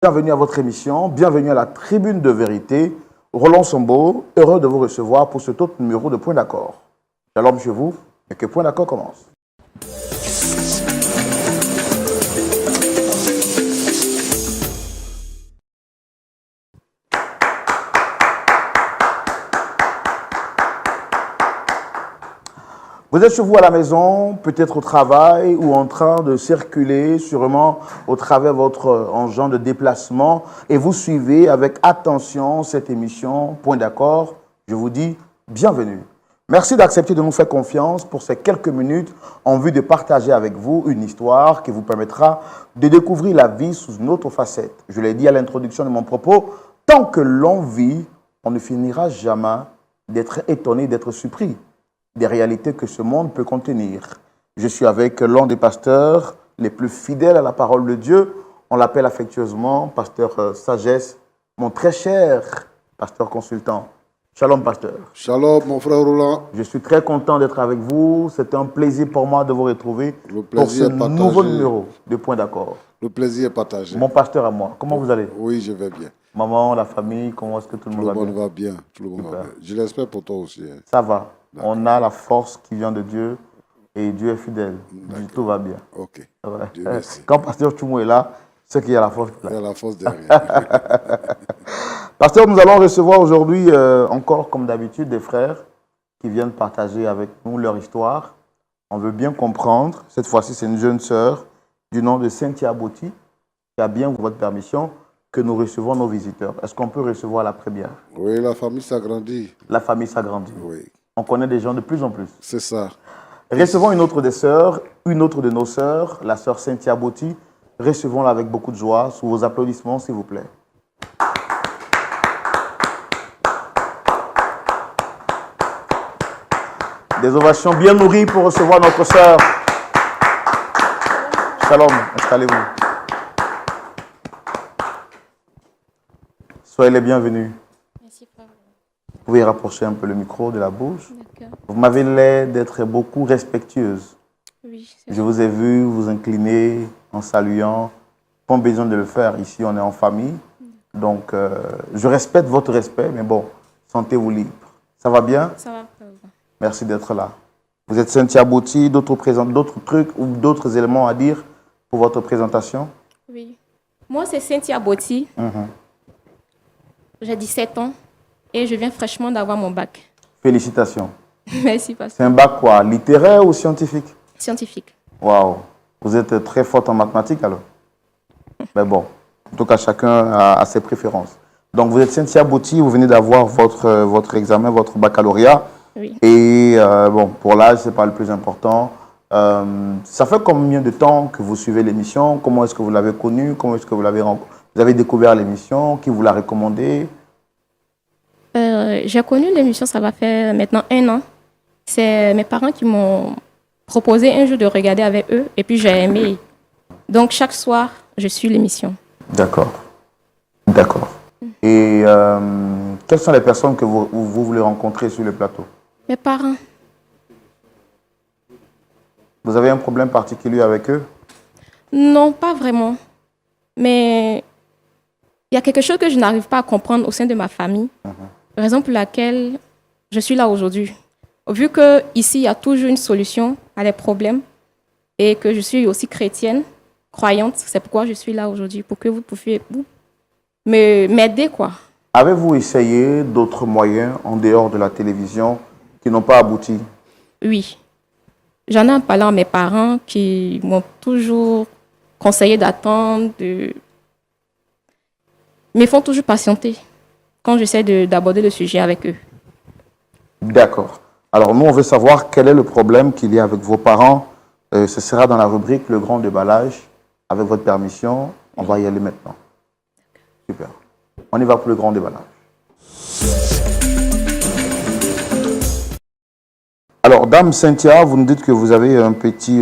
Bienvenue à votre émission, bienvenue à la Tribune de Vérité. Roland Sombo, heureux de vous recevoir pour cet autre numéro de Point d'accord. Shalom chez vous et que Point d'accord commence. Vous êtes chez vous à la maison, peut-être au travail ou en train de circuler, sûrement au travers de votre engin de déplacement, et vous suivez avec attention cette émission Point d'accord. Je vous dis bienvenue. Merci d'accepter de nous faire confiance pour ces quelques minutes en vue de partager avec vous une histoire qui vous permettra de découvrir la vie sous une autre facette. Je l'ai dit à l'introduction de mon propos, tant que l'on vit, on ne finira jamais d'être étonné, d'être surpris des réalités que ce monde peut contenir. Je suis avec l'un des pasteurs les plus fidèles à la parole de Dieu. On l'appelle affectueusement pasteur Sagesse, mon très cher pasteur consultant. Shalom, pasteur. Shalom, mon frère Roland. Je suis très content d'être avec vous. C'est un plaisir pour moi de vous retrouver pour ce nouveau numéro de Point d'accord. Le plaisir est partagé. Mon pasteur à moi, comment vous allez? Oui, je vais bien. Maman, la famille, comment est-ce que tout le monde va bien? Tout le monde va bien. Tout le monde va bien. Je l'espère pour toi aussi. Hein. Ça va. On a la force qui vient de Dieu et Dieu est fidèle. Tout va bien. Ok. Dieu quand pasteur Chumou est là, c'est qu'il y a la force. Il y a la force derrière. Pasteur, nous allons recevoir aujourd'hui, encore comme d'habitude, des frères qui viennent partager avec nous leur histoire. On veut bien comprendre. Cette fois-ci, c'est une jeune sœur du nom de Cynthia Botti qui a bien votre permission que nous recevons nos visiteurs. Est-ce qu'on peut recevoir la première? Oui, la famille s'agrandit. La famille s'agrandit. Oui. On connaît des gens de plus en plus. C'est ça. Recevons une autre des sœurs, une autre de nos sœurs, la sœur Cynthia Botti. Recevons-la avec beaucoup de joie. Sous vos applaudissements, s'il vous plaît. Des ovations bien nourries pour recevoir notre sœur. Shalom, installez-vous. Soyez les bienvenus. Merci, frère. Vous pouvez rapprocher un peu le micro de la bouche. D'accord. Vous m'avez l'air d'être beaucoup respectueuse. Oui, Je vous ai vu vous incliner en saluant. Pas besoin de le faire. Ici, on est en famille. Donc, je respecte votre respect, mais bon, sentez-vous libre. Ça va bien? ça va, frère. Merci d'être là. Vous êtes Cynthia Botti, d'autres trucs ou d'autres éléments à dire pour votre présentation? Oui. Moi, c'est Cynthia Botti. J'ai 17 ans et je viens fraîchement d'avoir mon bac. Félicitations. Merci, C'est pasteur. un bac quoi? Littéraire ou scientifique? Scientifique. Waouh. Vous êtes très forte en mathématiques alors? Mais bon, en tout cas, chacun a ses préférences. Donc, vous êtes Cynthia Botti, vous venez d'avoir votre examen, votre baccalauréat. Oui. Et bon, pour l'âge, ce n'est pas le plus important. Ça fait combien de temps que vous suivez l'émission? Comment est-ce que vous l'avez connue? Comment est-ce que vous avez découvert l'émission? Qui vous l'a recommandée? J'ai connu l'émission, ça va faire maintenant 1 an. C'est mes parents qui m'ont proposé un jour de regarder avec eux et puis j'ai aimé. Donc, chaque soir, je suis l'émission. D'accord. D'accord. Et quelles sont les personnes que vous voulez rencontrer sur le plateau? Mes parents. Vous avez un problème particulier avec eux? Non, pas vraiment. Mais il y a quelque chose que je n'arrive pas à comprendre au sein de ma famille. Raison pour laquelle je suis là aujourd'hui. Vu qu'ici, il y a toujours une solution à les problèmes et que je suis aussi chrétienne, croyante, c'est pourquoi je suis là aujourd'hui, pour que vous puissiez m'aider, quoi. Avez-vous essayé d'autres moyens en dehors de la télévision qui n'ont pas abouti? Oui. J'en ai en parlant à mes parents qui m'ont toujours conseillé d'attendre, mais font toujours patienter quand j'essaie d'aborder le sujet avec eux. D'accord. Alors, nous, on veut savoir quel est le problème qu'il y a avec vos parents. Ce sera dans la rubrique Le Grand Déballage. Avec votre permission, on va y aller maintenant. Super. On y va pour le grand déballage. Alors, Dame Cynthia, vous nous dites que vous avez un petit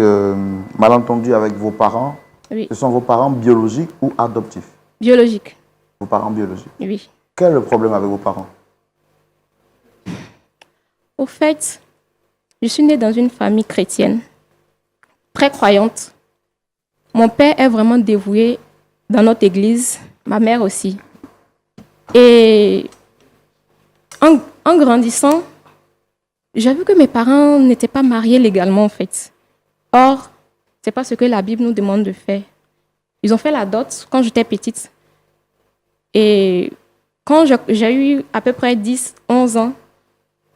malentendu avec vos parents. Oui. Ce sont vos parents biologiques ou adoptifs? Biologique. Vos parents biologiques. Oui. Quel est le problème avec vos parents? Au fait, je suis née dans une famille chrétienne, très croyante. Mon père est vraiment dévoué dans notre église. ma mère aussi. Et en grandissant, j'ai vu que mes parents n'étaient pas mariés légalement, en fait. Or, ce n'est pas ce que la Bible nous demande de faire. Ils ont fait la dot quand j'étais petite. Et quand j'ai eu à peu près 10, 11 ans,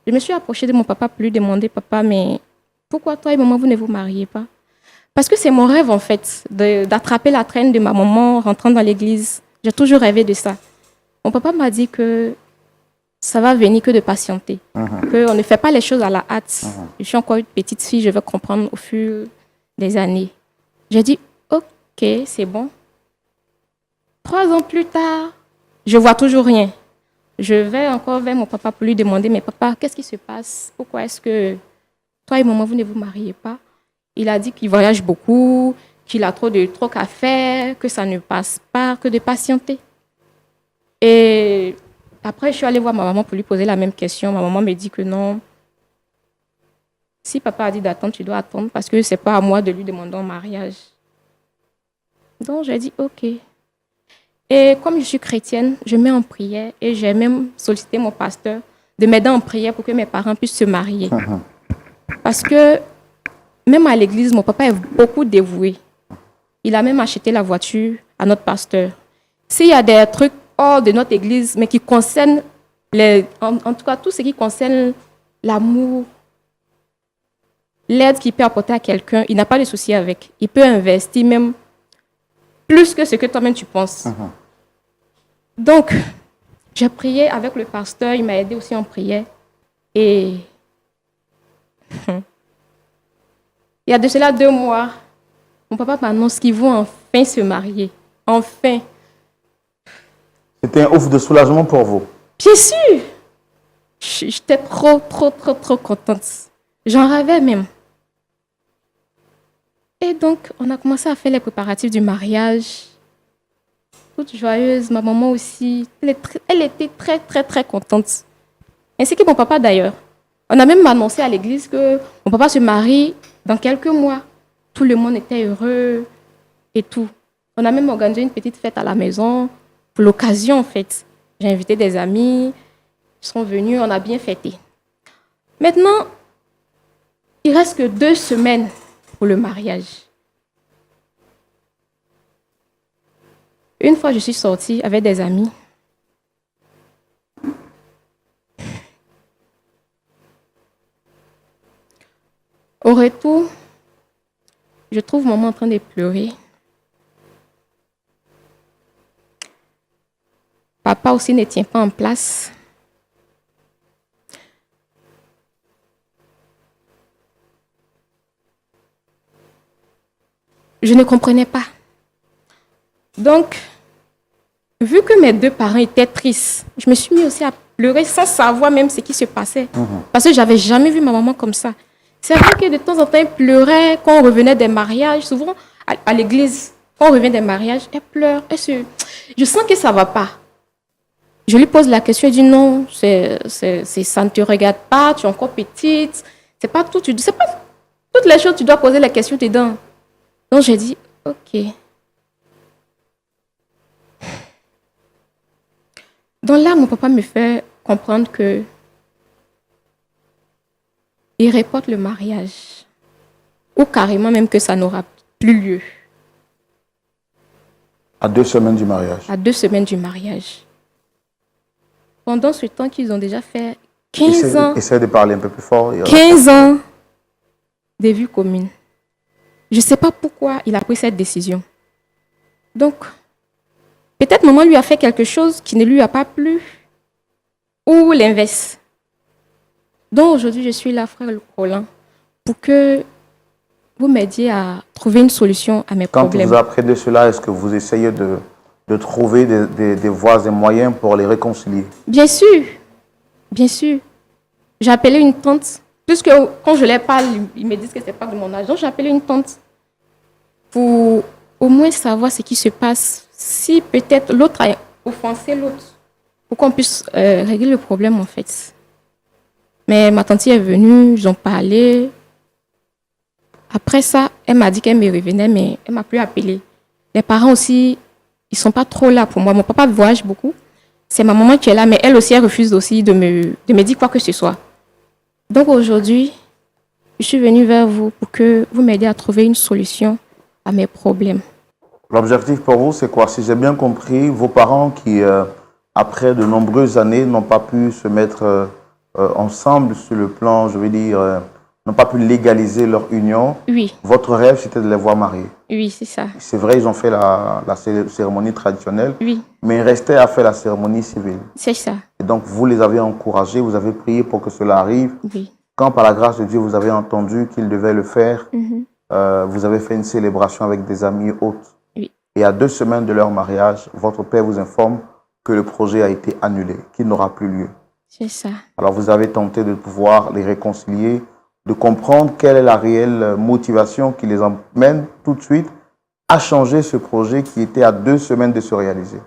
je me suis approchée de mon papa pour lui demander, papa, mais pourquoi toi et maman, vous ne vous mariez pas? Parce que c'est mon rêve, en fait, d'attraper la traîne de ma maman rentrant dans l'église. J'ai toujours rêvé de ça. Mon papa m'a dit que ça va venir que de patienter, qu'on ne fait pas les choses à la hâte. Je suis encore une petite fille, je vais comprendre au fur des années. J'ai dit, ok, c'est bon. 3 ans plus tard, je vois toujours rien. Je vais encore vers mon papa pour lui demander, mais papa, qu'est-ce qui se passe? Pourquoi est-ce que toi et maman, vous ne vous mariez pas? Il a dit qu'il voyage beaucoup, qu'il a trop de trucs à faire, que ça ne passe pas, que de patienter. Et après, je suis allée voir ma maman pour lui poser la même question. Ma maman me dit que non. Si papa a dit d'attendre, tu dois attendre parce que ce n'est pas à moi de lui demander en mariage. Donc, j'ai dit OK. Et comme je suis chrétienne, je mets en prière et j'ai même sollicité mon pasteur de m'aider en prière pour que mes parents puissent se marier. Parce que même à l'église, mon papa est beaucoup dévoué. Il a même acheté la voiture à notre pasteur. S'il y a des trucs hors de notre église, mais qui concernent, en tout cas tout ce qui concerne l'amour, l'aide qu'il peut apporter à quelqu'un, il n'a pas de souci avec. Il peut investir même plus que ce que toi-même tu penses. Donc, j'ai prié avec le pasteur, il m'a aidé aussi en prière. Et il y a de cela 2 mois, mon papa m'annonce qu'ils vont enfin se marier. Enfin. C'était un ouf de soulagement pour vous. Bien sûr. J'étais trop contente. J'en rêvais même. Et donc, on a commencé à faire les préparatifs du mariage. Toute joyeuse, ma maman aussi. Elle était très contente. Ainsi que mon papa d'ailleurs. On a même annoncé à l'église que mon papa se marie dans quelques mois. Tout le monde était heureux et tout. On a même organisé une petite fête à la maison pour l'occasion en fait. J'ai invité des amis, ils sont venus, on a bien fêté. Maintenant, il ne reste que 2 semaines pour le mariage. Une fois, je suis sortie avec des amis. Au retour, je trouve maman en train de pleurer. Papa aussi ne tient pas en place. Je ne comprenais pas. Donc, vu que mes 2 parents étaient tristes, je me suis mis aussi à pleurer sans savoir même ce qui se passait. Parce que je n'avais jamais vu ma maman comme ça. C'est vrai que de temps en temps, elle pleurait quand on revenait des mariages. Souvent, à l'église, quand on revient des mariages, elle pleure. Je sens que ça ne va pas. Je lui pose la question, elle dit non, ça ne te regarde pas, tu es encore petite. C'est pas tout, c'est pas toutes les choses, tu dois poser la question dedans. Donc j'ai dit, ok. Donc là, mon papa me fait comprendre que il reporte le mariage. Ou carrément même que ça n'aura plus lieu. À 2 semaines du mariage. À 2 semaines du mariage. Pendant ce temps qu'ils ont déjà fait 15 ans. Essaye de parler un peu plus fort. 15 ans de vie commune. Je ne sais pas pourquoi il a pris cette décision. Donc, peut-être maman lui a fait quelque chose qui ne lui a pas plu. Ou l'inverse. Donc aujourd'hui, je suis là, frère Roland, pour que vous m'aidiez à trouver une solution à mes problèmes. Quand vous apprenez de cela, est-ce que vous essayez de trouver des voies et moyens pour les réconcilier? Bien sûr. Bien sûr. J'ai appelé une tante. Puisque quand je les parle, ils me disent que ce n'est pas de mon âge. Donc j'ai appelé une tante pour au moins savoir ce qui se passe. Si peut-être l'autre a offensé l'autre. Pour qu'on puisse régler le problème en fait. Mais ma tante est venue, ils ont parlé. Après ça, elle m'a dit qu'elle me revenait, mais elle ne m'a plus appelé. Les parents aussi ils sont pas trop là pour moi. Mon papa voyage beaucoup. C'est ma maman qui est là, mais elle aussi, elle refuse aussi de me dire quoi que ce soit. Donc aujourd'hui, je suis venue vers vous pour que vous m'aidiez à trouver une solution à mes problèmes. L'objectif pour vous, c'est quoi? Si j'ai bien compris, vos parents qui, après de nombreuses années, n'ont pas pu se mettre ensemble sur le plan, je veux dire, n'ont pas pu légaliser leur union. Oui, Votre rêve, c'était de les voir mariés. oui, c'est ça. C'est vrai, ils ont fait la cérémonie traditionnelle, Oui, mais il restait à faire la cérémonie civile. c'est ça. Et donc, vous les avez encouragés, vous avez prié pour que cela arrive. Oui. Quand, par la grâce de Dieu, vous avez entendu qu'ils devaient le faire, Mhm. vous avez fait une célébration avec des amis hôtes. Oui. Et à 2 semaines de leur mariage, votre père vous informe que le projet a été annulé, qu'il n'aura plus lieu. C'est ça. Alors, vous avez tenté de pouvoir les réconcilier, de comprendre quelle est la réelle motivation qui les emmène tout de suite à changer ce projet qui était à 2 semaines de se réaliser.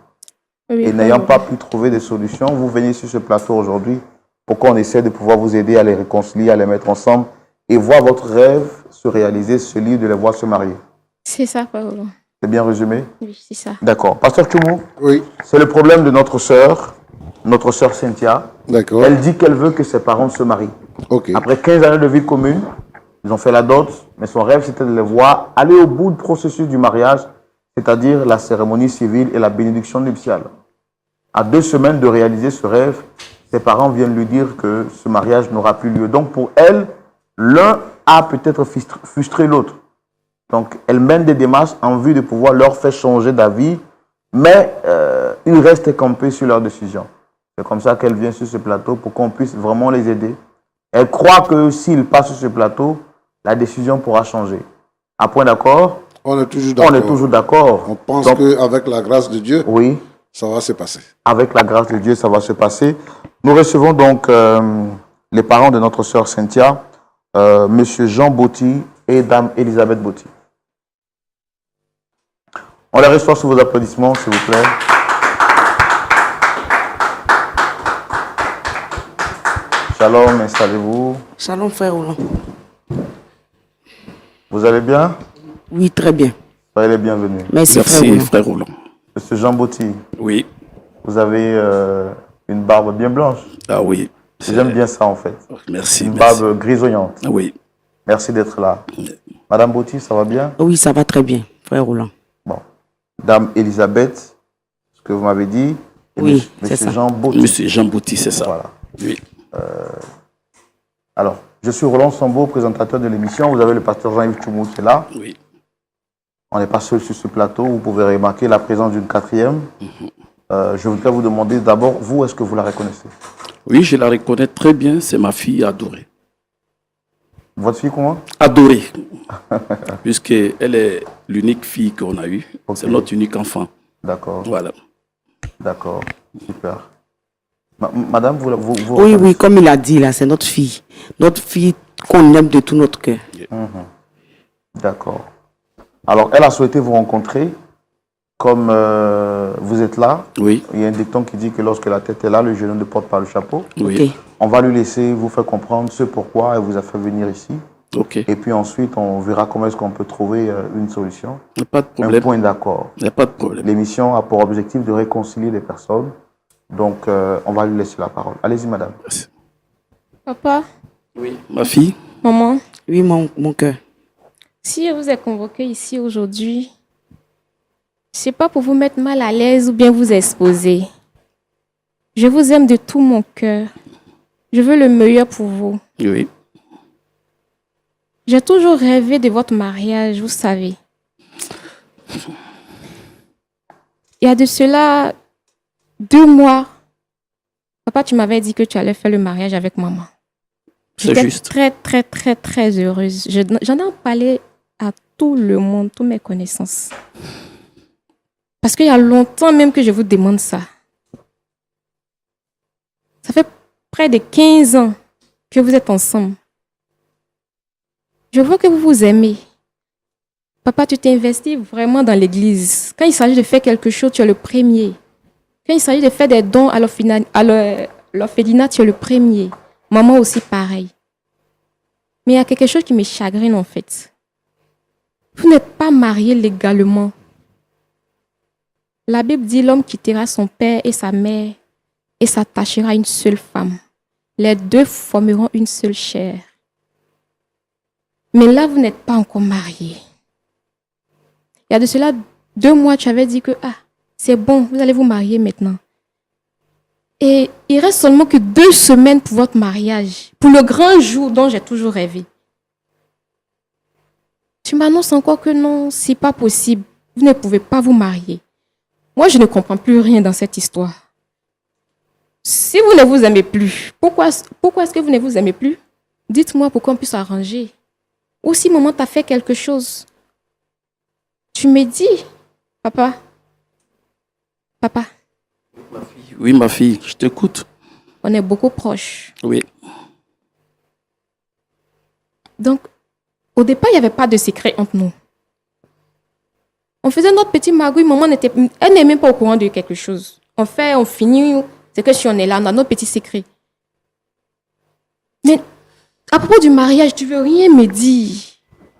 Oui, Et n'ayant pas pu trouver des solutions, vous venez sur ce plateau aujourd'hui pour qu'on essaie de pouvoir vous aider à les réconcilier, à les mettre ensemble et voir votre rêve se réaliser, celui de les voir se marier. C'est ça, Paolo. C'est bien résumé? Oui, c'est ça. D'accord. Pasteur Tchoumou, Oui, c'est le problème de notre sœur Cynthia. d'accord. Elle dit qu'elle veut que ses parents se marient. Ok. Après 15 années de vie commune, ils ont fait la dot, mais son rêve, c'était de les voir aller au bout du processus du mariage, c'est-à-dire la cérémonie civile et la bénédiction nuptiale. À 2 semaines de réaliser ce rêve, ses parents viennent lui dire que ce mariage n'aura plus lieu. Donc pour elle, l'un a peut-être frustré l'autre. Donc elle mène des démarches en vue de pouvoir leur faire changer d'avis, mais ils restent campés sur leur décision. C'est comme ça qu'elle vient sur ce plateau pour qu'on puisse vraiment les aider. Elle croit que s'ils passent sur ce plateau, la décision pourra changer. À point d'accord? On est toujours d'accord. On est toujours d'accord. On pense Donc, qu'avec la grâce de Dieu, oui, ça va se passer. avec la grâce de Dieu, ça va se passer. Nous recevons donc les parents de notre sœur Cynthia, Monsieur Jean Botti et Dame Elisabeth Botti. On les reçoit sous vos applaudissements, s'il vous plaît. Shalom, installez-vous. Shalom, frère Roland. Vous allez bien? Oui, très bien. Soyez les bienvenus. Merci, frère Merci, Roland. frère Roland. Monsieur Jean Botti, Oui. vous avez une barbe bien blanche. Ah oui. J'aime bien ça, en fait. Merci. Une merci. barbe grisonnante. Ah oui. Merci d'être là. Madame Botti, ça va bien? Oui, ça va très bien, frère Roland. Bon. Dame Elisabeth, ce que vous m'avez dit. Et Oui, monsieur, c'est monsieur ça. Jean Botti. Monsieur Jean Bouty, c'est ça. Voilà. Oui. Alors, je suis Roland Sambo, présentateur de l'émission. Vous avez le pasteur Jean-Yves Tchoumou qui est là. Oui. On n'est pas seul sur ce plateau. Vous pouvez remarquer la présence d'une quatrième. Je voudrais vous demander d'abord, vous, est-ce que vous la reconnaissez? Oui, je la reconnais très bien. C'est ma fille adorée. Votre fille, comment? Adorée. Puisqu'elle est l'unique fille qu'on a eue. Ok. C'est notre unique enfant. D'accord, Voilà. d'accord, super. Madame, vous Oui, oui, comme il a dit là, c'est notre fille. Notre fille qu'on aime de tout notre cœur. D'accord. Alors, elle a souhaité vous rencontrer. Comme vous êtes là, Oui. il y a un dicton qui dit que lorsque la tête est là, le genou ne porte pas le chapeau. Oui. Ok. On va lui laisser vous faire comprendre ce pourquoi elle vous a fait venir ici. Ok. Et puis ensuite, on verra comment est-ce qu'on peut trouver une solution, Il n'y a pas de un problème. point d'accord. Il n'y a pas de problème. L'émission a pour objectif de réconcilier les personnes. Donc, on va lui laisser la parole. Allez-y, madame. Merci. Papa, Oui. Ma fille. maman, Oui, mon cœur. si je vous ai convoqué ici aujourd'hui, c'est pas pour vous mettre mal à l'aise ou bien vous exposer. Je vous aime de tout mon cœur. Je veux le meilleur pour vous. Oui. J'ai toujours rêvé de votre mariage, vous savez. Il y a de cela 2 mois, papa, tu m'avais dit que tu allais faire le mariage avec maman. C'est J'étais juste. très, très, très, très heureuse. J'en ai parlé à tout le monde, toutes mes connaissances. Parce qu'il y a longtemps même que je vous demande ça. Ça fait près de 15 ans que vous êtes ensemble. Je vois que vous vous aimez. Papa, tu t'es investi vraiment dans l'église. Quand il s'agit de faire quelque chose, tu es le premier. Quand il s'agit de faire des dons à l'orphelinat, tu es le premier. Maman aussi, pareil. Mais il y a quelque chose qui me chagrine en fait. Vous n'êtes pas mariés légalement. La Bible dit l'homme quittera son père et sa mère et s'attachera à une seule femme. Les deux formeront une seule chair. Mais là, vous n'êtes pas encore mariés. Il y a de cela 2 mois, tu avais dit que c'est bon, vous allez vous marier maintenant. Et il reste seulement que 2 semaines pour votre mariage, pour le grand jour dont j'ai toujours rêvé. Tu m'annonces encore que non, c'est pas possible. Vous ne pouvez pas vous marier. Moi, je ne comprends plus rien dans cette histoire. Si vous ne vous aimez plus, pourquoi est-ce que vous ne vous aimez plus? Dites-moi pour qu'on puisse arranger. Ou si maman t'a fait quelque chose, tu me dis, papa. Oui, ma fille, je t'écoute. On est beaucoup proches. Oui. Donc, au départ, il n'y avait pas de secret entre nous. On faisait notre petit magouille, maman elle n'est même pas au courant de quelque chose. On fait, on finit, c'est que si on est là, on a notre petit secret. Mais à propos du mariage, tu veux rien me dire.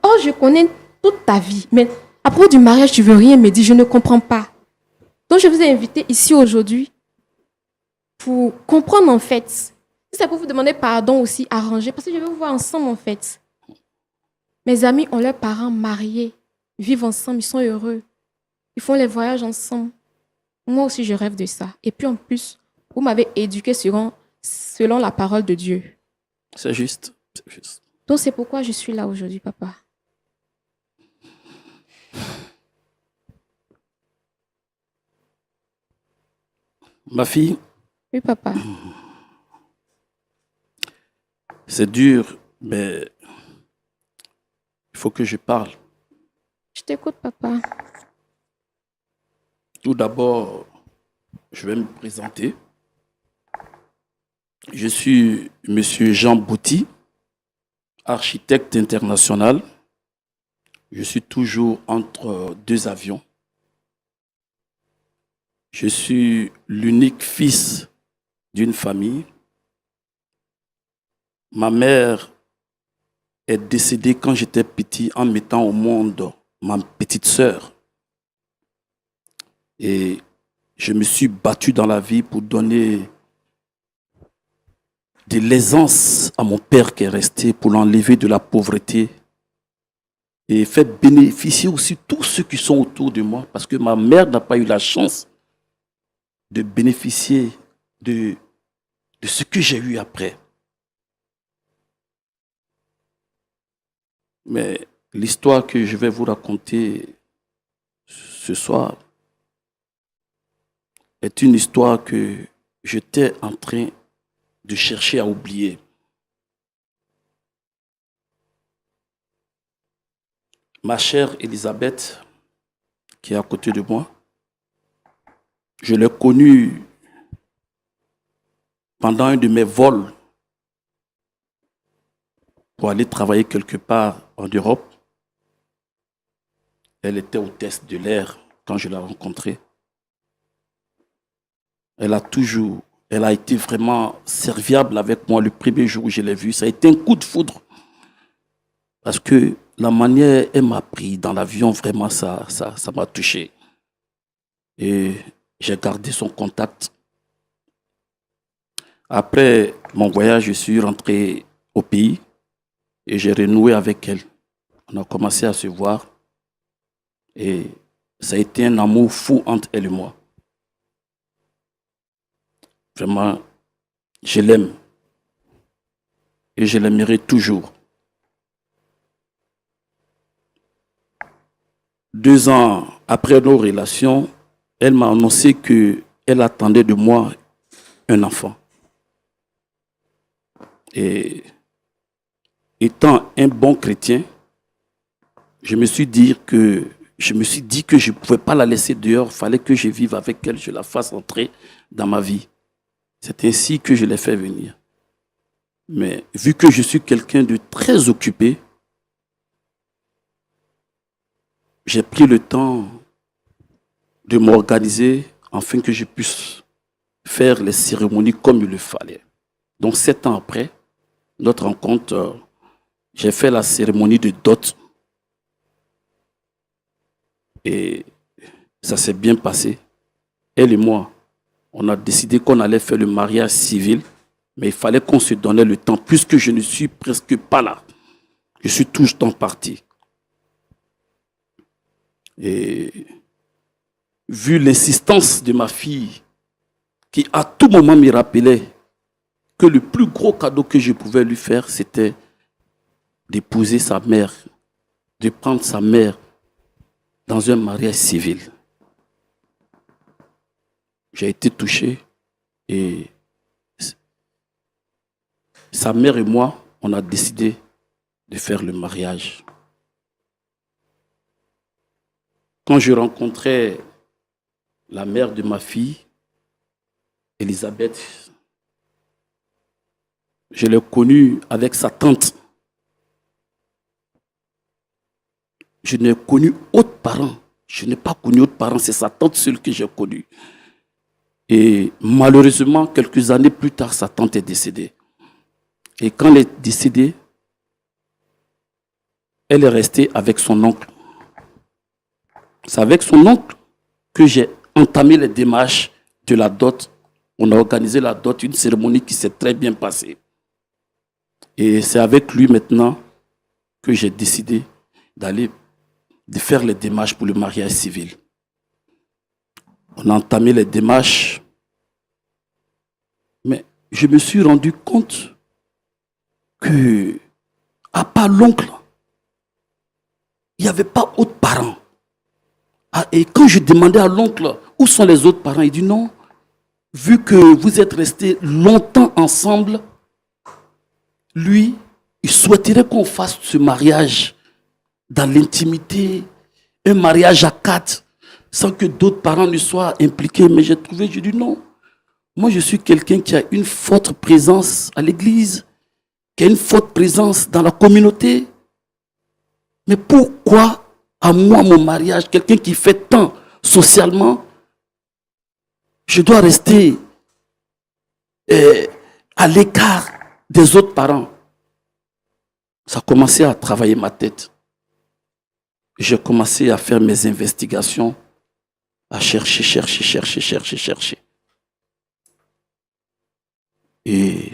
Oh, je connais toute ta vie, mais à propos du mariage, tu veux rien me dire, je ne comprends pas. Donc, je vous ai invité ici aujourd'hui pour comprendre en fait. Si c'est pour vous demander pardon aussi, arranger, parce que je veux vous voir ensemble en fait. Mes amis ont leurs parents mariés, vivent ensemble, ils sont heureux. Ils font les voyages ensemble. Moi aussi, je rêve de ça. Et puis en plus, vous m'avez éduqué selon la parole de Dieu. C'est juste. C'est juste. Donc c'est pourquoi je suis là aujourd'hui, papa. Ma fille, Oui, papa. c'est dur, mais il faut que je parle. Je t'écoute, papa. Tout d'abord, je vais me présenter. Je suis Monsieur Jean Bouty, architecte international. Je suis toujours entre 2 avions. Je suis l'unique fils d'une famille. Ma mère est décédée quand j'étais petit en mettant au monde ma petite sœur. Et je me suis battu dans la vie pour donner de l'aisance à mon père qui est resté, pour l'enlever de la pauvreté et faire bénéficier aussi tous ceux qui sont autour de moi, parce que ma mère n'a pas eu la chance de bénéficier de ce que j'ai eu après. Mais l'histoire que je vais vous raconter ce soir est une histoire que j'étais en train de chercher à oublier. Ma chère Elisabeth, qui est à côté de moi, je l'ai connue pendant un de mes vols pour aller travailler quelque part en Europe. Elle était hôtesse de l'air quand je l'ai rencontrée. Elle a été vraiment serviable avec moi le premier jour où je l'ai vue. Ça a été un coup de foudre. Parce que la manière elle m'a pris dans l'avion, vraiment, ça m'a touché. Et j'ai gardé son contact. Après mon voyage, je suis rentré au pays et j'ai renoué avec elle. On a commencé à se voir et ça a été un amour fou entre elle et moi. Vraiment, je l'aime et je l'aimerai toujours. 2 ans après nos relations, elle m'a annoncé qu'elle attendait de moi un enfant. Et étant un bon chrétien, je me suis dit que je ne pouvais pas la laisser dehors, il fallait que je vive avec elle, je la fasse entrer dans ma vie. C'est ainsi que je l'ai fait venir. Mais vu que je suis quelqu'un de très occupé, j'ai pris le temps de m'organiser afin que je puisse faire les cérémonies comme il le fallait. Donc 7 ans après notre rencontre, j'ai fait la cérémonie de dot et ça s'est bien passé. elle et moi, on a décidé qu'on allait faire le mariage civil, mais il fallait qu'on se donnait le temps, puisque je ne suis presque pas là. Je suis tout le temps parti. Et vu l'insistance de ma fille, qui à tout moment me rappelait que le plus gros cadeau que je pouvais lui faire, c'était d'épouser sa mère, de prendre sa mère dans un mariage civil. J'ai été touché et sa mère et moi, on a décidé de faire le mariage. Quand je rencontrais la mère de ma fille, Elisabeth, je l'ai connue avec sa tante. Je n'ai connu autre parent. Je n'ai pas connu autre parent, c'est sa tante seule que j'ai connue. Et malheureusement, quelques années plus tard, sa tante est décédée. Et quand elle est décédée, elle est restée avec son oncle. C'est avec son oncle que j'ai entamé les démarches de la dot. On a organisé la dot, une cérémonie qui s'est très bien passée. Et c'est avec lui maintenant que j'ai décidé de faire les démarches pour le mariage civil. On a entamé les démarches, mais je me suis rendu compte que, à part l'oncle, il n'y avait pas d'autres parents. Ah, et quand je demandais à l'oncle où sont les autres parents, il dit non, vu que vous êtes restés longtemps ensemble, lui, il souhaiterait qu'on fasse ce mariage dans l'intimité, un mariage à 4, sans que d'autres parents ne soient impliqués. Mais j'ai dit non. Moi, je suis quelqu'un qui a une forte présence à l'église, qui a une forte présence dans la communauté. Mais pourquoi, à moi, mon mariage, quelqu'un qui fait tant socialement, je dois rester à l'écart des autres parents? Ça a commencé à travailler ma tête. J'ai commencé à faire mes investigations, à chercher. Et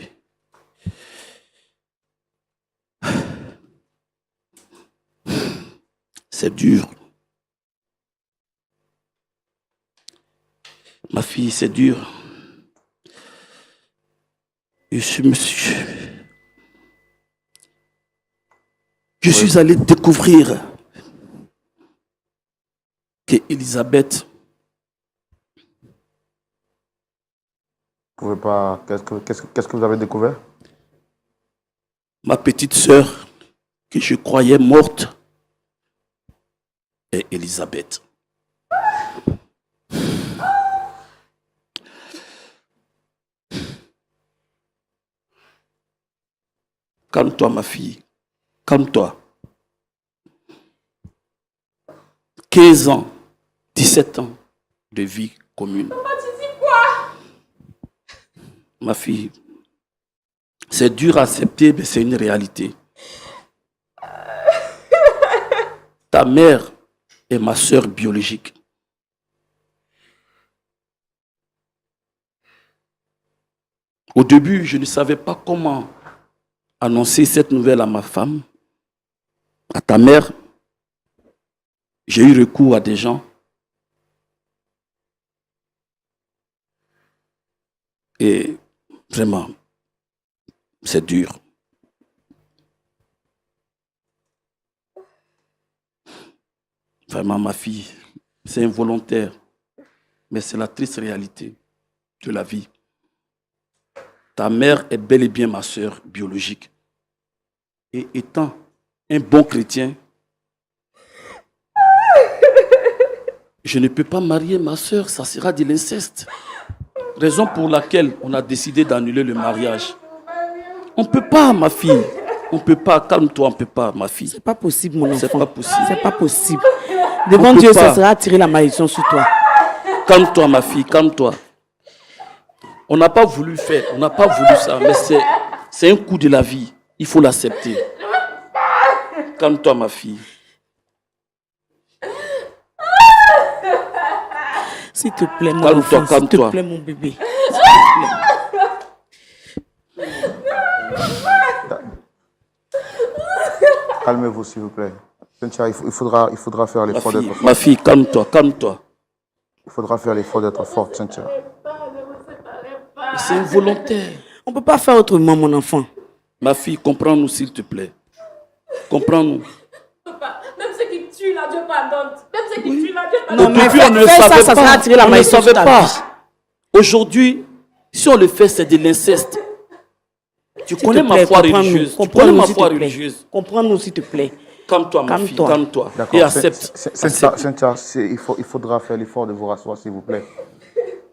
c'est dur. Ma fille, c'est dur. Et je suis allé découvrir que Elisabeth, Vous pouvez pas. Qu'est-ce que vous avez découvert? ma petite sœur, que je croyais morte, est Elisabeth. Calme-toi, ma fille. Calme-toi. 15 ans, 17 ans de vie commune. Papa, tu dis quoi? Ma fille, c'est dur à accepter, mais c'est une réalité. Ta mère est ma sœur biologique. Au début, je ne savais pas comment annoncer cette nouvelle à ma femme, à ta mère. J'ai eu recours à des gens. Et vraiment, c'est dur. Vraiment, ma fille, c'est involontaire, mais c'est la triste réalité de la vie. Ta mère est bel et bien ma sœur biologique. Et étant un bon chrétien, je ne peux pas marier ma sœur, ça sera de l'inceste. Raison pour laquelle on a décidé d'annuler le mariage. On ne peut pas, ma fille. On ne peut pas. Calme-toi, on ne peut pas, ma fille. C'est pas possible, mon enfant. C'est pas possible. C'est pas possible. Devant peut Dieu, pas. ça sera attirer la malédiction sur toi. Calme-toi, ma fille, calme-toi. On n'a pas voulu faire, on n'a pas voulu ça, mais c'est un coup de la vie. Il faut l'accepter. Calme-toi, ma fille. S'il te plaît, mon Calme-toi, enfant, s'il te calme-toi. plaît, mon bébé. S'il te plaît. Calmez-vous, s'il vous plaît. Cynthia, il faudra faire l'effort d'être forte. Ma fille, calme-toi, calme-toi. Il faudra faire l'effort d'être forte, Cynthia. C'est involontaire. On ne peut pas faire autrement, mon enfant. Ma fille, comprends-nous, s'il te plaît. Comprends-nous. Papa, même ceux qui tuent là, Dieu pardonne. Même ceux qui tuent là, Dieu pardonne. Non, mais Depuis, on ne le fais ça, savait ça pas. sera attirer la On ne le malédiction savait sur ta pas. vie. Aujourd'hui, si on le fait, c'est de l'inceste. Tu S'il connais te ma plaît, foi comprends-nous. religieuse. Tu Comprends-nous, connais ma s'il foi te plaît. religieuse. Comprends-nous, s'il te plaît. Calme-toi, ma fille, Calme-toi. calme-toi. D'accord. Et accepte. Cynthia, il faudra faire l'effort de vous rasseoir, s'il vous plaît.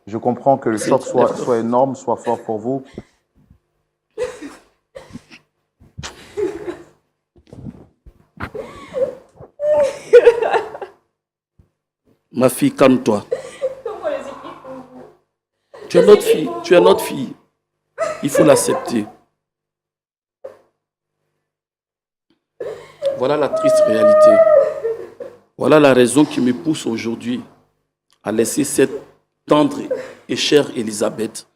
Je comprends que le choc soit énorme, soit fort pour vous. Ma fille, calme-toi. Tu es notre fille. Tu es notre fille. Il faut l'accepter. Voilà la triste réalité. Voilà la raison qui me pousse aujourd'hui à laisser cette tendre et chère Elisabeth.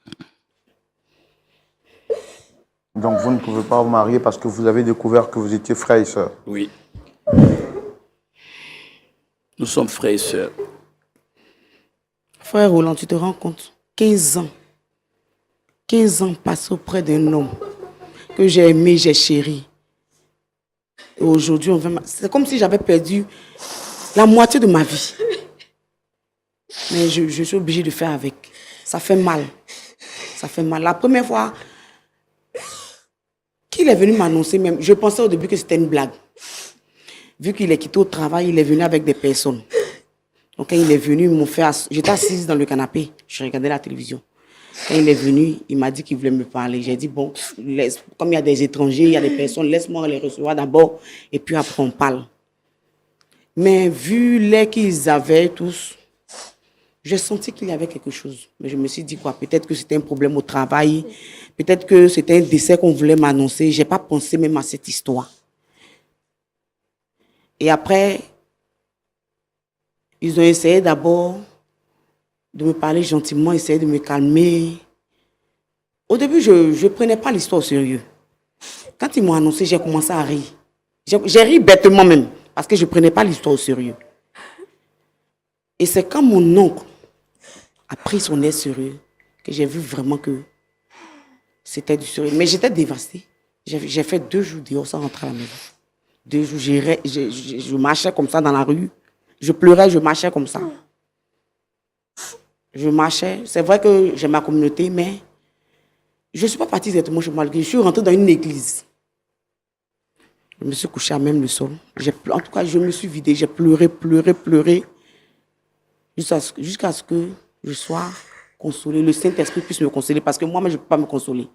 Donc vous ne pouvez pas vous marier parce que vous avez découvert que vous étiez frères et sœurs. Oui. Nous sommes frères et sœurs. Frère Roland, tu te rends compte? 15 ans. 15 ans passés auprès d'un homme que j'ai aimé, j'ai chéri. Et aujourd'hui, c'est comme si j'avais perdu la moitié de ma vie. Mais je suis obligée de faire avec. Ça fait mal. Ça fait mal. La première fois qu'il est venu m'annoncer, même, je pensais au début que c'était une blague. Vu qu'il est quitté au travail, il est venu avec des personnes. Donc quand il est venu, j'étais assise dans le canapé, je regardais la télévision. Quand il est venu, il m'a dit qu'il voulait me parler. J'ai dit, bon, comme il y a des étrangers, il y a des personnes, laisse-moi les recevoir d'abord, et puis après on parle. Mais vu l'air qu'ils avaient tous, j'ai senti qu'il y avait quelque chose. Mais je me suis dit quoi, peut-être que c'était un problème au travail, peut-être que c'était un décès qu'on voulait m'annoncer. Je n'ai pas pensé même à cette histoire. Et après, ils ont essayé d'abord de me parler gentiment, essayer de me calmer. Au début, je ne prenais pas l'histoire au sérieux. Quand ils m'ont annoncé, j'ai commencé à rire. J'ai ri bêtement même, parce que je ne prenais pas l'histoire au sérieux. Et c'est quand mon oncle a pris son air sérieux que j'ai vu vraiment que c'était du sérieux. Mais j'étais dévastée. J'ai fait 2 jours dehors sans rentrer à la maison. 2 jours, je marchais comme ça dans la rue. Je pleurais, je marchais comme ça. Je marchais. C'est vrai que j'ai ma communauté, mais je ne suis pas partie directement chez moi. Je suis rentrée dans une église. Je me suis couchée à même le sol. En tout cas, je me suis vidée. J'ai pleuré, pleuré, pleuré. Jusqu'à ce que je sois consolée. Le Saint-Esprit puisse me consoler. Parce que moi-même, je ne peux pas me consoler.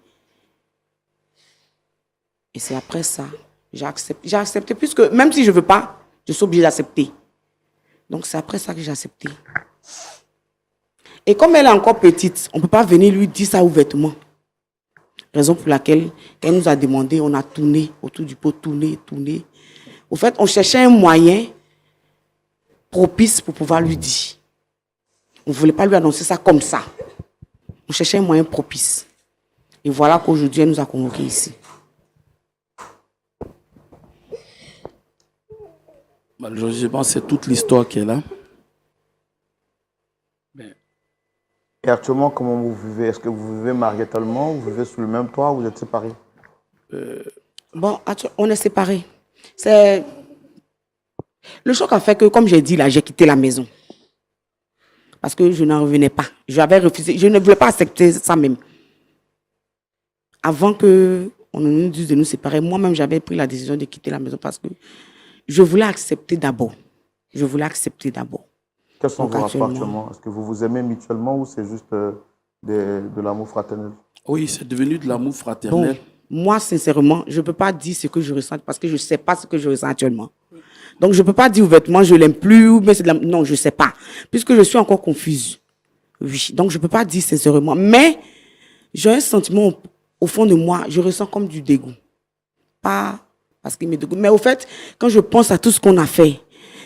Et c'est après ça, j'ai accepté. Puisque même si je ne veux pas, je suis obligée d'accepter. Donc c'est après ça que j'ai accepté. Et comme elle est encore petite, on ne peut pas venir lui dire ça ouvertement. Raison pour laquelle, quand elle nous a demandé, on a tourné autour du pot, tourné. Au fait, on cherchait un moyen propice pour pouvoir lui dire. On ne voulait pas lui annoncer ça comme ça. On cherchait un moyen propice. Et voilà qu'aujourd'hui, elle nous a convoqués ici. Malheureusement, c'est toute l'histoire qu'elle a. Et actuellement, comment vous vivez? Est-ce que vous vivez mariétalement? Vous vivez sous le même toit? Vous êtes séparés? Bon, on est séparés. Le choc a fait que, comme j'ai dit là, j'ai quitté la maison. Parce que je n'en revenais pas. J'avais refusé. Je ne voulais pas accepter ça même. Avant qu'on nous dise de nous séparer, moi-même, j'avais pris la décision de quitter la maison parce que je voulais accepter d'abord. Quels sont Donc, vos rapports actuellement? Est-ce que vous vous aimez mutuellement ou c'est juste de l'amour fraternel? Oui, c'est devenu de l'amour fraternel. Bon, moi, sincèrement, je ne peux pas dire ce que je ressens parce que je ne sais pas ce que je ressens actuellement. Donc, je ne peux pas dire ouvertement, je ne l'aime plus, mais c'est de l'amour. Non, je ne sais pas. Puisque je suis encore confuse. Oui, donc je ne peux pas dire sincèrement. Mais j'ai un sentiment au fond de moi, je ressens comme du dégoût. Pas parce qu'il me dégoûte. Mais au fait, quand je pense à tout ce qu'on a fait,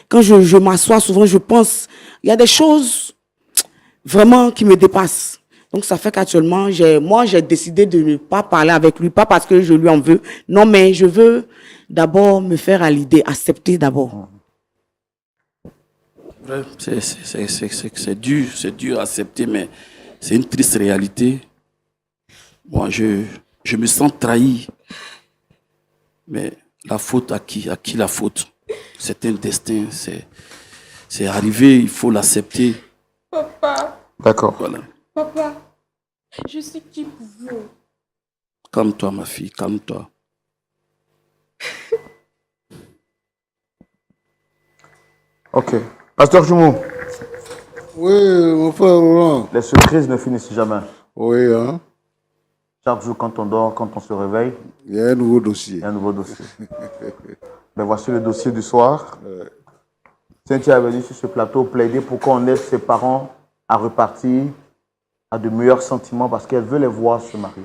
quand je m'assois souvent, je pense, il y a des choses, vraiment qui me dépasse. Donc, ça fait qu'actuellement, j'ai décidé de ne pas parler avec lui, pas parce que je lui en veux. Non, mais je veux d'abord me faire à l'idée, accepter d'abord. Ouais, c'est dur à accepter, mais c'est une triste réalité. Moi, je me sens trahi. Mais la faute à qui? À qui la faute? C'est un destin, c'est arrivé, il faut l'accepter. Papa, D'accord. Voilà. papa, je suis qui pour vous? Calme-toi, ma fille, calme-toi. Ok. Pasteur Jumou, Oui, mon frère Roland. les surprises ne finissent jamais. Oui, hein. Chaque jour, quand on dort, quand on se réveille, Il y a un nouveau il dossier. y a un nouveau dossier. Ben, voici le dossier du soir. Cynthia avait dit sur ce plateau plaider pour qu'on aide ses parents à repartir à de meilleurs sentiments parce qu'elle veut les voir se marier.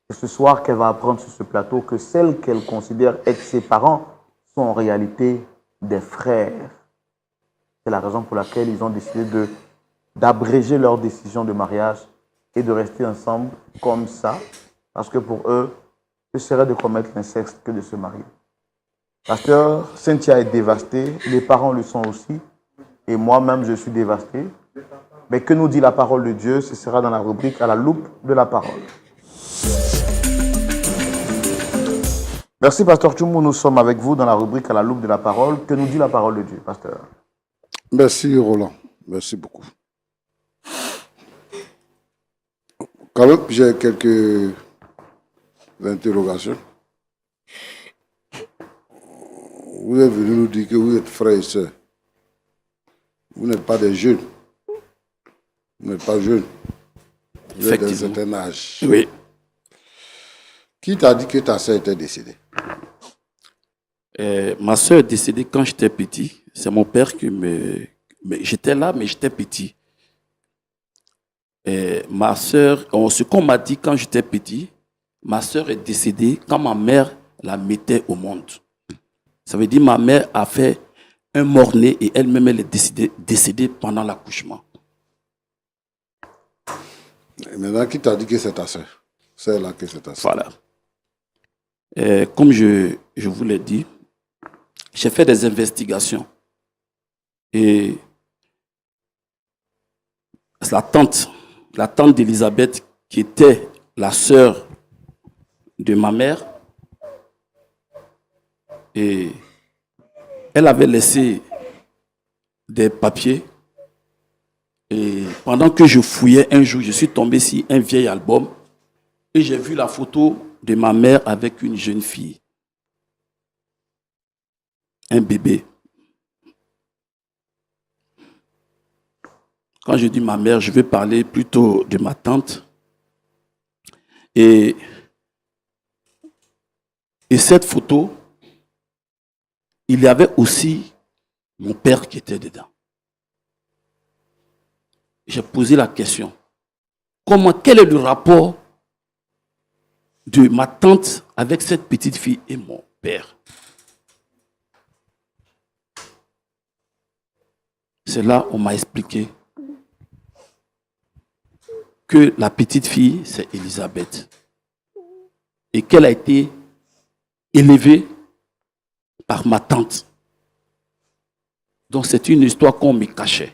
C'est ce soir qu'elle va apprendre sur ce plateau que celles qu'elle considère être ses parents sont en réalité des frères. C'est la raison pour laquelle ils ont décidé d'abréger leur décision de mariage et de rester ensemble comme ça, parce que pour eux, ce serait de commettre l'inceste que de se marier. Pasteur, Cynthia est dévastée, les parents le sont aussi, et moi-même je suis dévasté. Mais que nous dit la parole de Dieu? Ce sera dans la rubrique à la loupe de la parole. Merci, Pasteur Tchoumou. Nous sommes avec vous dans la rubrique à la loupe de la parole. Que nous dit la parole de Dieu, Pasteur? Merci Roland. Merci beaucoup. Quand même, j'ai quelques interrogations. Vous êtes venu nous dire que vous êtes frères et sœurs. Vous n'êtes pas des jeunes. Vous n'êtes pas jeunes. Vous êtes d'un Effectivement. certain âge. Oui. Qui t'a dit que ta sœur était décédée? Ma soeur est décédée quand j'étais petit. C'est mon père qui me... Mais j'étais là, mais j'étais petit. Ma soeur, ce qu'on m'a dit quand j'étais petit, ma soeur est décédée quand ma mère la mettait au monde. Ça veut dire que ma mère a fait un mort-né et elle-même elle est décédée pendant l'accouchement. Et maintenant, qui t'a dit que c'est ta sœur? C'est là que c'est ta sœur. Voilà. Comme je vous l'ai dit, j'ai fait des investigations. Et la tante d'Elisabeth, qui était la sœur de ma mère, et elle avait laissé des papiers. Et pendant que je fouillais un jour, je suis tombé sur un vieil album et j'ai vu la photo de ma mère avec une jeune fille, un bébé. Quand je dis ma mère, je vais parler plutôt de ma tante. Et cette photo, il y avait aussi mon père qui était dedans. J'ai posé la question. Quel est le rapport de ma tante avec cette petite fille et mon père? C'est là où on m'a expliqué que la petite fille, c'est Elisabeth. Et qu'elle a été élevée par ma tante. Donc c'est une histoire qu'on me cachait.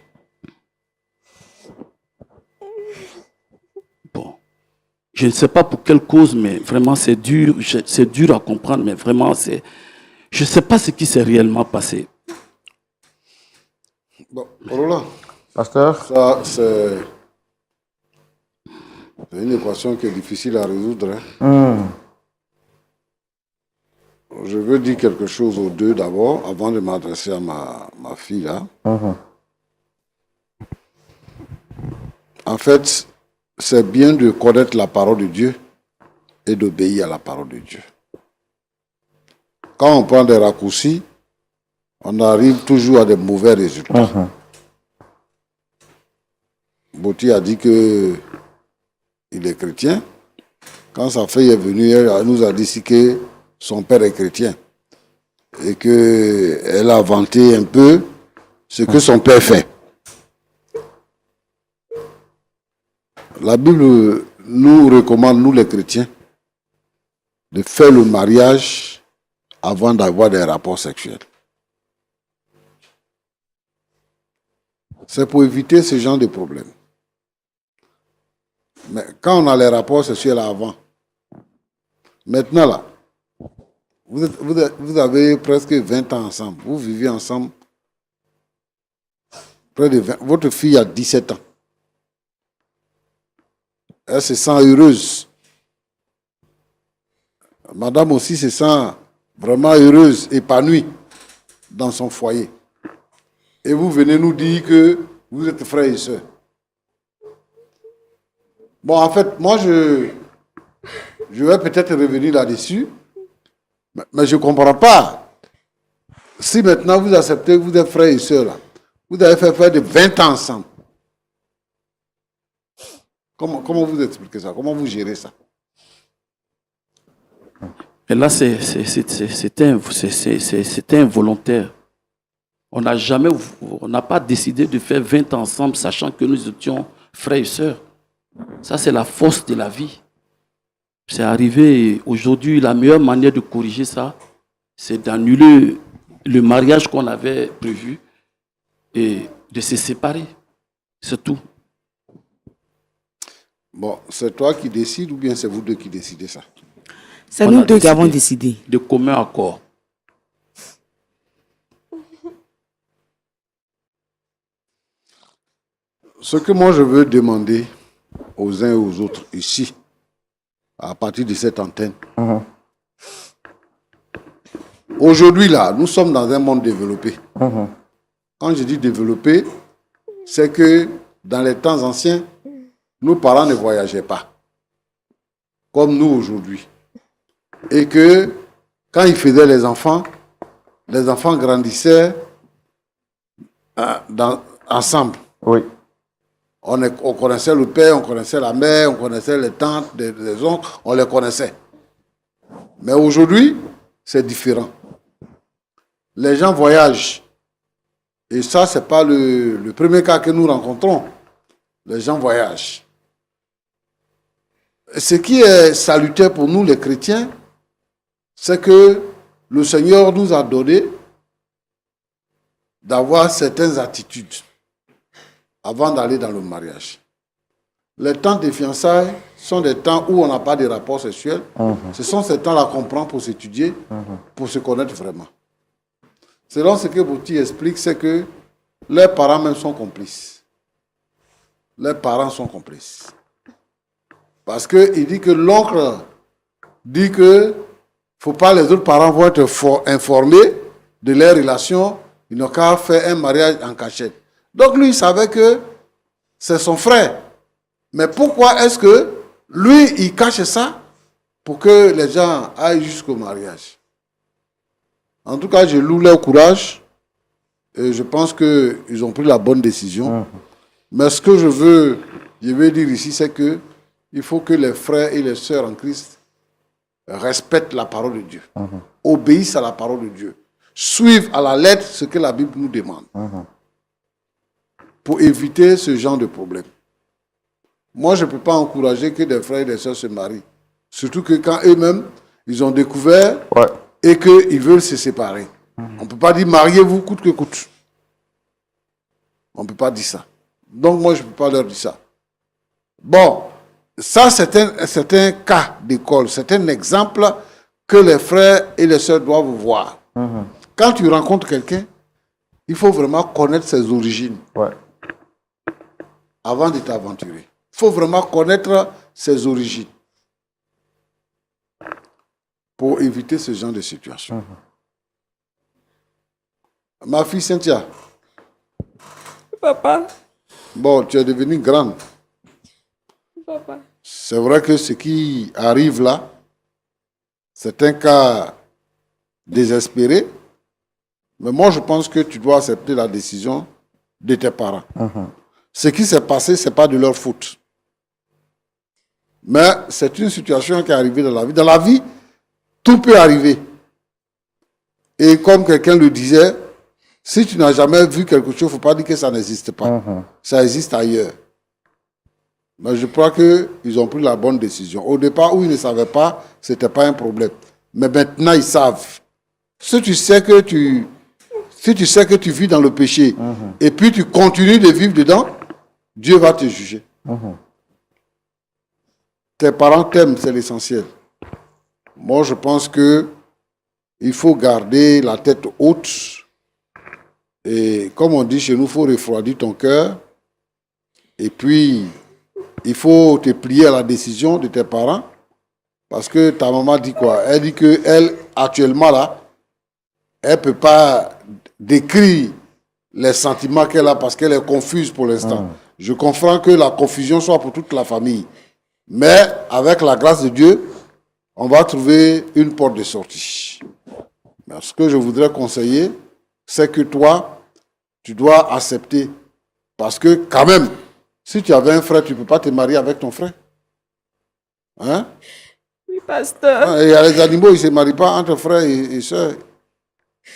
Bon. Je ne sais pas pour quelle cause, mais vraiment c'est dur à comprendre, mais vraiment je ne sais pas ce qui s'est réellement passé. Bon, Roland, Pasteur? ça c'est une équation qui est difficile à résoudre. Hein. Je veux dire quelque chose aux deux d'abord, avant de m'adresser à ma fille là. En fait, c'est bien de connaître la parole de Dieu et d'obéir à la parole de Dieu. Quand on prend des raccourcis, on arrive toujours à des mauvais résultats. Boti a dit que il est chrétien. Quand sa fille est venue, elle nous a dit que son père est chrétien et qu'elle a vanté un peu ce que son père fait. La Bible nous recommande, nous les chrétiens, de faire le mariage avant d'avoir des rapports sexuels. C'est pour éviter ce genre de problème. Mais quand on a les rapports sexuels avant, maintenant là, vous avez presque 20 ans ensemble, vous vivez ensemble, près de 20, votre fille a 17 ans. Elle se sent heureuse. Madame aussi se sent vraiment heureuse, épanouie dans son foyer. Et vous venez nous dire que vous êtes frères et sœurs. Bon, en fait, moi, je vais peut-être revenir là-dessus, mais je ne comprends pas. Si maintenant vous acceptez que vous êtes frères et sœurs, là, vous avez fait faire de 20 ans ensemble. Comment vous expliquez ça? Comment vous gérez ça? Et là, c'était involontaire. On n'a pas décidé de faire 20 ans ensemble, sachant que nous étions frères et sœurs. Ça, c'est la force de la vie. C'est arrivé aujourd'hui, la meilleure manière de corriger ça, c'est d'annuler le mariage qu'on avait prévu et de se séparer. C'est tout. Bon, c'est toi qui décides ou bien c'est vous deux qui décidez ça? C'est On nous a deux qui décidé. avons décidé. De commun accord. Ce que moi je veux demander aux uns et aux autres ici, à partir de cette antenne, aujourd'hui là, nous sommes dans un monde développé. Quand je dis développé, c'est que dans les temps anciens, nos parents ne voyageaient pas, comme nous aujourd'hui. Et que quand ils faisaient les enfants grandissaient ensemble. Oui. On connaissait le père, on connaissait la mère, on connaissait les tantes, les oncles, on les connaissait. Mais aujourd'hui, c'est différent. Les gens voyagent. Et ça, ce n'est pas le premier cas que nous rencontrons. Les gens voyagent. Ce qui est salutaire pour nous, les chrétiens, c'est que le Seigneur nous a donné d'avoir certaines attitudes avant d'aller dans le mariage. Les temps de fiançailles sont des temps où on n'a pas de rapport sexuel. Ce sont ces temps-là qu'on prend pour s'étudier, pour se connaître vraiment. Selon ce que Bouti explique, c'est que leurs parents même sont complices. Leurs parents sont complices. Parce qu'il dit que l'oncle dit que faut pas, les autres parents vont être informés de leurs relations, ils n'ont qu'à faire un mariage en cachette. Donc lui, il savait que c'est son frère. Mais pourquoi est-ce que lui, il cache ça pour que les gens aillent jusqu'au mariage? En tout cas, je loue leur courage et je pense qu'ils ont pris la bonne décision. Mais ce que je veux dire ici, c'est que il faut que les frères et les sœurs en Christ respectent la parole de Dieu, obéissent à la parole de Dieu, suivent à la lettre ce que la Bible nous demande. Pour éviter ce genre de problème. Moi, je ne peux pas encourager que des frères et des sœurs se marient. Surtout que quand eux-mêmes, ils ont découvert et qu'ils veulent se séparer. On ne peut pas dire mariez-vous coûte que coûte. On ne peut pas dire ça. Donc moi, je ne peux pas leur dire ça. Bon, ça c'est un cas d'école, c'est un exemple que les frères et les sœurs doivent voir. Quand tu rencontres quelqu'un, il faut vraiment connaître ses origines. Avant de t'aventurer. Il faut vraiment connaître ses origines pour éviter ce genre de situation. Ma fille Cynthia. Papa. Bon, tu es devenue grande. Papa. C'est vrai que ce qui arrive là, c'est un cas désespéré, mais moi je pense que tu dois accepter la décision de tes parents. Ce qui s'est passé, ce n'est pas de leur faute. Mais c'est une situation qui est arrivée dans la vie. Dans la vie, tout peut arriver. Et comme quelqu'un le disait, si tu n'as jamais vu quelque chose, il ne faut pas dire que ça n'existe pas. Ça existe ailleurs. Mais je crois qu'ils ont pris la bonne décision. Au départ, où ils ne savaient pas, ce n'était pas un problème. Mais maintenant, ils savent. Si tu sais que tu vis dans le péché, et puis tu continues de vivre dedans, Dieu va te juger. Tes parents t'aiment, c'est l'essentiel. Moi, je pense que il faut garder la tête haute. Et comme on dit chez nous, il faut refroidir ton cœur. Et puis, il faut te plier à la décision de tes parents. Parce que ta maman dit quoi? Elle dit qu'elle, actuellement, là, elle ne peut pas décrire les sentiments qu'elle a parce qu'elle est confuse pour l'instant. Je comprends que la confusion soit pour toute la famille. Mais avec la grâce de Dieu, on va trouver une porte de sortie. Mais ce que je voudrais conseiller, c'est que toi, tu dois accepter. Parce que quand même, si tu avais un frère, tu ne peux pas te marier avec ton frère. Hein? Oui, pasteur. Il y a les animaux, ils ne se marient pas entre frères et sœurs.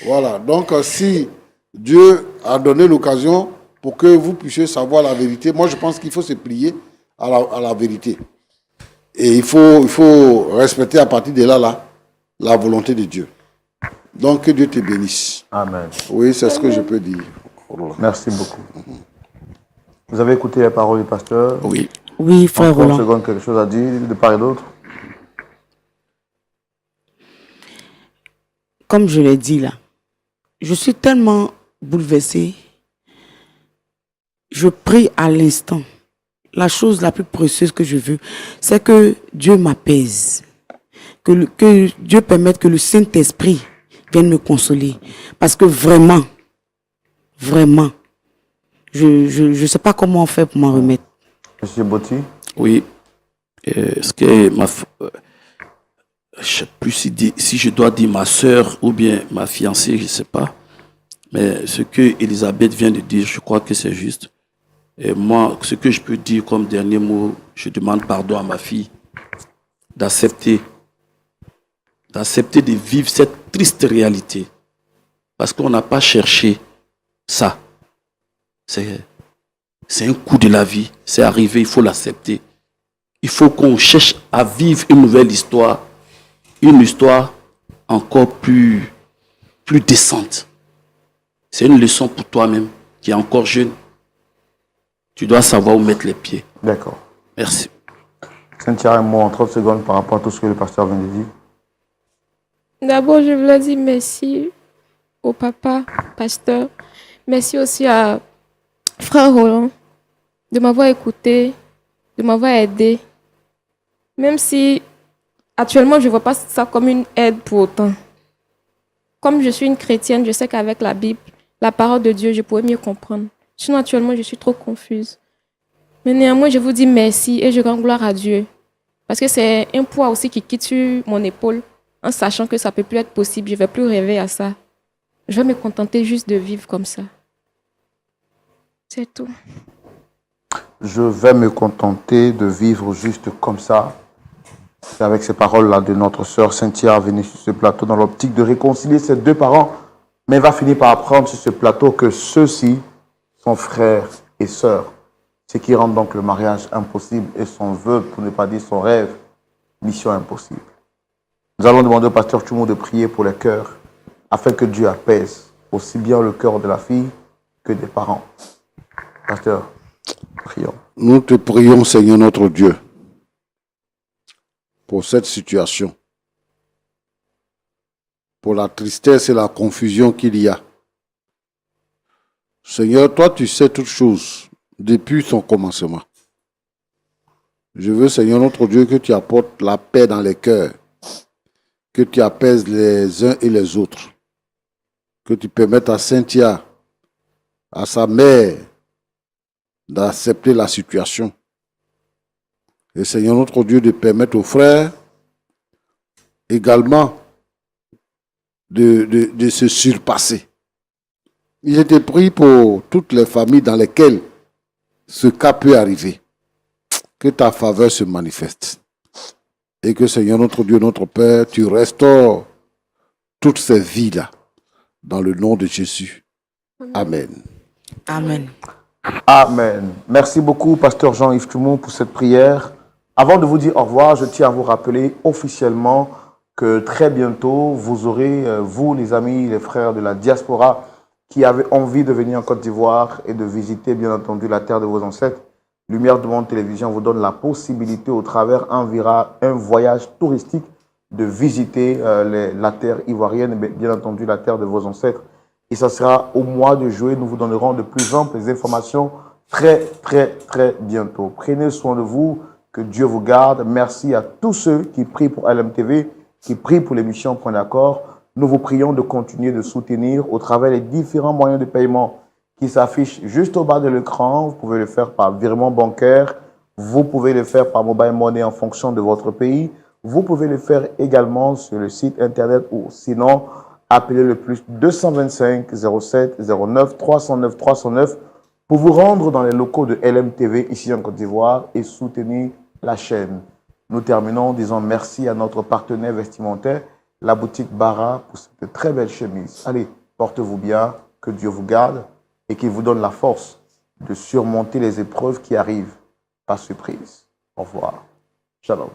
Voilà. Donc, si Dieu a donné l'occasion pour que vous puissiez savoir la vérité, moi, je pense qu'il faut se plier à la vérité. Et il faut respecter à partir de là, la volonté de Dieu. Donc, que Dieu te bénisse. Amen. Oui, c'est ce que je peux dire. Merci beaucoup. Vous avez écouté les paroles du pasteur? Oui. Oui, frère Encore une Roland. seconde, quelque chose à dire de part et d'autre? Comme je l'ai dit là, je suis tellement bouleversée. Je prie à l'instant. La chose la plus précieuse que je veux, c'est que Dieu m'apaise. Que Dieu permette que le Saint-Esprit vienne me consoler. Parce que vraiment, je ne sais pas comment on fait pour m'en remettre. Monsieur Botti? Oui. Ce que je ne sais plus si je dois dire ma soeur ou bien ma fiancée, je ne sais pas. Mais ce que Elisabeth vient de dire, je crois que c'est juste. Et moi, ce que je peux dire comme dernier mot, je demande pardon à ma fille d'accepter de vivre cette triste réalité. Parce qu'on n'a pas cherché ça. C'est un coup de la vie, c'est arrivé, il faut l'accepter. Il faut qu'on cherche à vivre une nouvelle histoire, une histoire encore plus décente. C'est une leçon pour toi-même qui est encore jeune. Tu dois savoir où mettre les pieds. D'accord. Merci. Cynthia, un mot en 30 secondes par rapport à tout ce que le pasteur vient de dire. D'abord, je voulais dire merci au papa, pasteur. Merci aussi à frère Roland de m'avoir écouté, de m'avoir aidé. Même si actuellement, je ne vois pas ça comme une aide pour autant. Comme je suis une chrétienne, je sais qu'avec la Bible, la parole de Dieu, je pourrais mieux comprendre. Sinon, actuellement, je suis trop confuse. Mais néanmoins, je vous dis merci et je rends gloire à Dieu. Parce que c'est un poids aussi qui quitte sur mon épaule en sachant que ça ne peut plus être possible. Je ne vais plus rêver à ça. Je vais me contenter juste de vivre comme ça. C'est tout. Je vais me contenter de vivre juste comme ça. C'est avec ces paroles-là de notre sœur Cynthia venue sur ce plateau dans l'optique de réconcilier ses deux parents. Mais elle va finir par apprendre sur ce plateau que ceux-ci sont frères et sœurs. Ce qui rend donc le mariage impossible et son vœu, pour ne pas dire son rêve, mission impossible. Nous allons demander au pasteur Tchoumo de prier pour les cœurs afin que Dieu apaise aussi bien le cœur de la fille que des parents. Pasteur, prions. Nous te prions, Seigneur notre Dieu, pour cette situation, pour la tristesse et la confusion qu'il y a. Seigneur, toi, tu sais toutes choses depuis son commencement. Je veux, Seigneur notre Dieu, que tu apportes la paix dans les cœurs, que tu apaises les uns et les autres, que tu permettes à Cynthia, à sa mère, d'accepter la situation. Et Seigneur notre Dieu, de permettre aux frères également de se surpasser. Il était pris pour toutes les familles dans lesquelles ce cas peut arriver. Que ta faveur se manifeste. Et que Seigneur notre Dieu, notre Père, tu restaures toutes ces vies-là dans le nom de Jésus. Amen. Amen. Amen. Merci beaucoup, Pasteur Jean-Yves Toumou, pour cette prière. Avant de vous dire au revoir, je tiens à vous rappeler officiellement que très bientôt, vous aurez, vous les amis, les frères de la diaspora, qui avaient envie de venir en Côte d'Ivoire et de visiter, bien entendu, la terre de vos ancêtres. Lumière du Monde Télévision vous donne la possibilité, au travers un voyage touristique, de visiter la terre ivoirienne, bien entendu, la terre de vos ancêtres. Et ça sera au mois de juillet. Nous vous donnerons de plus amples informations très, très, très bientôt. Prenez soin de vous. Que Dieu vous garde. Merci à tous ceux qui prient pour LMTV, qui prient pour l'émission Point d'accord. Nous vous prions de continuer de soutenir au travers des différents moyens de paiement qui s'affichent juste au bas de l'écran. Vous pouvez le faire par virement bancaire. Vous pouvez le faire par mobile money en fonction de votre pays. Vous pouvez le faire également sur le site internet ou sinon, appelez le plus 225 07 09 309 309 pour vous rendre dans les locaux de LMTV ici en Côte d'Ivoire et soutenir la chaîne. Nous terminons en disant merci à notre partenaire vestimentaire, la boutique Bara, pour cette très belle chemise. Allez, portez-vous bien, que Dieu vous garde et qu'il vous donne la force de surmonter les épreuves qui arrivent par surprise. Au revoir. Shalom.